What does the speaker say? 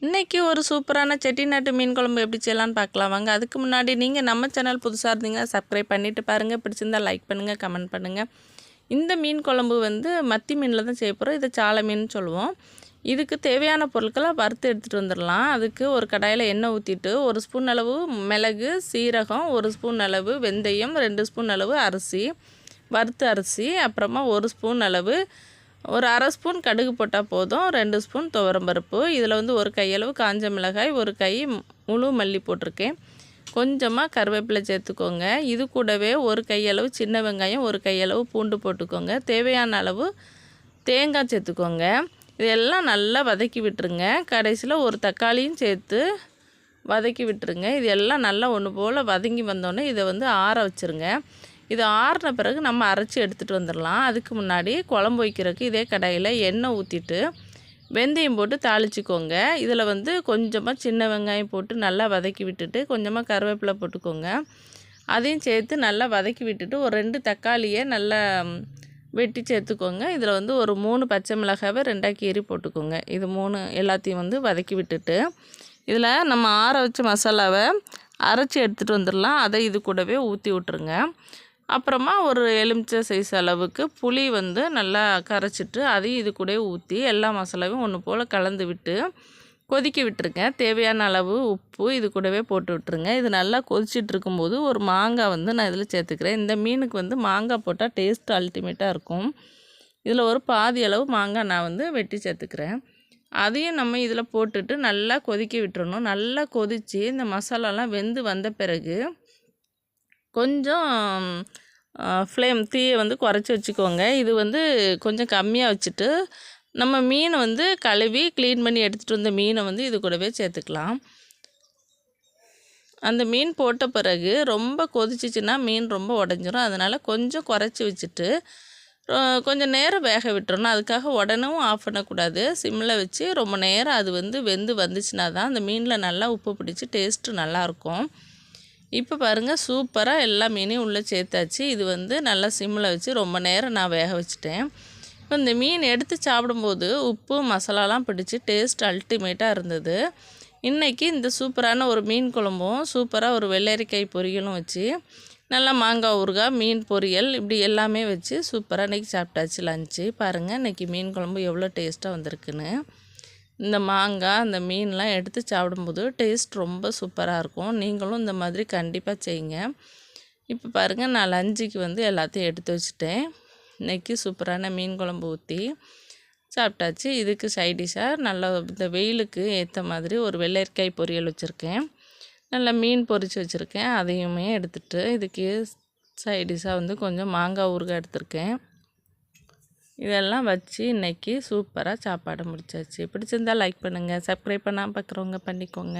இன்றைக்கி ஒரு சூப்பரான செட்டிநாட்டு மீன் குழம்பு எப்படி செய்யலான்னு பார்க்கலாம் வாங்க. அதுக்கு முன்னாடி நீங்கள் நம்ம சேனல் புதுசாக இருந்தீங்கன்னா சப்ஸ்கிரைப் பண்ணிவிட்டு பாருங்கள். பிடிச்சிருந்தால் லைக் பண்ணுங்கள், கமெண்ட் பண்ணுங்கள். இந்த மீன் குழம்பு வந்து மத்தி மீனில் தான் செய்ய போகிறோம். இதை சாலை மீன் சொல்லுவோம். இதுக்கு தேவையான பொருட்களை வறுத்து எடுத்துகிட்டு வந்துடலாம். அதுக்கு ஒரு கடாயில் எண்ணெய் ஊற்றிட்டு 1 ஸ்பூன் அளவு மிளகு, சீரகம், 1 ஸ்பூன் அளவு வெந்தயம், 2 ஸ்பூன் அளவு அரிசி, வறுத்து அரிசி, அப்புறமா 1 ஸ்பூன் அளவு ஒரு அரை ஸ்பூன் கடுகு போட்டால் போதும். 2 ஸ்பூன் துவரம்பருப்பு, இதில் வந்து ஒரு கையளவு காஞ்ச மிளகாய், ஒரு கை முழு மல்லி போட்டிருக்கேன். கொஞ்சமாக கருவேப்பிலை சேர்த்துக்கோங்க. இது கூடவே ஒரு கையளவு சின்ன வெங்காயம், ஒரு கையளவு பூண்டு போட்டுக்கோங்க. தேவையான அளவு தேங்காய் சேர்த்துக்கோங்க. இதெல்லாம் நல்லா வதக்கி விட்டுருங்க. கடைசியில் ஒரு தக்காளியும் சேர்த்து வதக்கி விட்டுருங்க. இது எல்லாம் நல்லா ஒன்று போல் வதங்கி வந்தோடனே இதை வந்து ஆற வச்சுருங்க. இது ஆறின பிறகு நம்ம அரைச்சி எடுத்துகிட்டு வந்துடலாம். அதுக்கு முன்னாடி குழம்பு வைக்கிறதுக்கு இதே கடாயில் எண்ணெய் ஊற்றிட்டு வெந்தயம் போட்டு தாளிச்சிக்கோங்க. இதில் வந்து கொஞ்சமாக சின்ன வெங்காயம் போட்டு நல்லா வதக்கி விட்டுட்டு கொஞ்சமாக கருவேப்பிலை போட்டுக்கோங்க. அதையும் சேர்த்து நல்லா வதக்கி விட்டுட்டு ஒரு 2 தக்காளியை நல்லா வெட்டி சேர்த்துக்கோங்க. இதில் வந்து ஒரு 3 பச்சை மிளகாவை 2ஆக கீறி போட்டுக்கோங்க. இது 3 எல்லாத்தையும் வந்து வதக்கி விட்டுட்டு இதில் நம்ம ஆற வச்ச மசாலாவை அரைச்சி எடுத்துகிட்டு வந்துடலாம். அதை இது கூடவே ஊற்றி விட்டுருங்க. அப்புறமா ஒரு எலுமிச்சை சைஸ் அளவுக்கு புளி வந்து நல்லா கரைச்சிட்டு அதையும் இது கூட ஊற்றி எல்லா மசாலாவையும் ஒன்று போல் கலந்து விட்டு கொதிக்க விட்டுருங்க. தேவையான அளவு உப்பு இது கூடவே போட்டு விட்டுருங்க. இது நல்லா கொதிச்சிட்டு இருக்கும்போது ஒரு மாங்காய் வந்து நான் இதில் சேர்த்துக்கிறேன். இந்த மீனுக்கு வந்து மாங்காய் போட்டால் டேஸ்ட் அல்டிமேட்டாக இருக்கும். இதில் ஒரு பாதி அளவு மாங்காய் நான் வந்து வெட்டி சேர்த்துக்கிறேன். அதையும் நம்ம இதில் போட்டுட்டு நல்லா கொதிக்க விட்டுறணும். நல்லா கொதித்து இந்த மசாலாலாம் வெந்து வந்த பிறகு கொஞ்சம் தீயை வந்து குறைச்சி வச்சுக்கோங்க. இது வந்து கொஞ்சம் கம்மியாக வச்சுட்டு நம்ம மீனை வந்து கழுவி க்ளீன் பண்ணி எடுத்துகிட்டு வந்த மீனை வந்து இது கூடவே சேர்த்துக்கலாம். அந்த மீன் போட்ட பிறகு ரொம்ப கொதிச்சிச்சின்னா மீன் ரொம்ப உடஞ்சிரும். அதனால் கொஞ்சம் குறைச்சி வச்சுட்டு கொஞ்சம் நேரம் வேக விட்டுறணும். அதுக்காக உடனும் ஆஃப் பண்ணக்கூடாது. சிம்மில் வச்சு ரொம்ப நேரம் அது வந்து வெந்து வந்துச்சுன்னா தான் அந்த மீனில் நல்லா உப்பு பிடிச்சி டேஸ்ட்டு நல்லாயிருக்கும். இப்போ பாருங்கள், சூப்பராக எல்லா மீனையும் உள்ளே சேர்த்தாச்சு. இது வந்து நல்லா சிம்மில் வச்சு ரொம்ப நேரம் நான் வேக வச்சுட்டேன். இப்போ இந்த மீன் எடுத்து சாப்பிடும்போது உப்பு மசாலாலாம் பிடிச்சி டேஸ்ட் அல்டிமேட்டாக இருந்தது. இன்றைக்கி இந்த சூப்பரான ஒரு மீன் குழம்பும் சூப்பராக ஒரு வெள்ளரிக்காய் பொரியலும் வச்சு நல்லா மாங்காய் ஊறுகாய், மீன் பொரியல் இப்படி எல்லாமே வச்சு சூப்பராக இன்றைக்கி சாப்பிட்டாச்சு லஞ்சு. பாருங்கள் இன்றைக்கி மீன் குழம்பு எவ்வளோ டேஸ்ட்டாக வந்திருக்குன்னு. இந்த மாங்காய் அந்த மீன்லாம் எடுத்து சாப்பிடும்போது டேஸ்ட் ரொம்ப சூப்பராக இருக்கும். நீங்களும் இந்த மாதிரி கண்டிப்பாக செய்யுங்க. இப்போ பாருங்கள், நான் லஞ்சுக்கு வந்து எல்லாத்தையும் எடுத்து வச்சுட்டேன். இன்றைக்கி சூப்பரான மீன் குழம்பு ஊற்றி சாப்பிட்டாச்சு. இதுக்கு சைடிஷாக நல்லா இந்த வெயிலுக்கு ஏற்ற மாதிரி ஒரு வெள்ளரிக்காய் பொரியல் வச்சுருக்கேன். நல்லா மீன் பொரித்து வச்சுருக்கேன். அதையுமே எடுத்துகிட்டு இதுக்கு சைடிஷாக வந்து கொஞ்சம் மாங்காய் ஊறுகாய் எடுத்திருக்கேன். இதெல்லாம் வச்சு இன்றைக்கி சூப்பராக சாப்பாடு முடிச்சாச்சு. பிடிச்சிருந்தால் லைக் பண்ணுங்கள். சப்ஸ்கிரைப் பண்ணாமல் பார்க்குறவங்க பண்ணிக்கோங்க.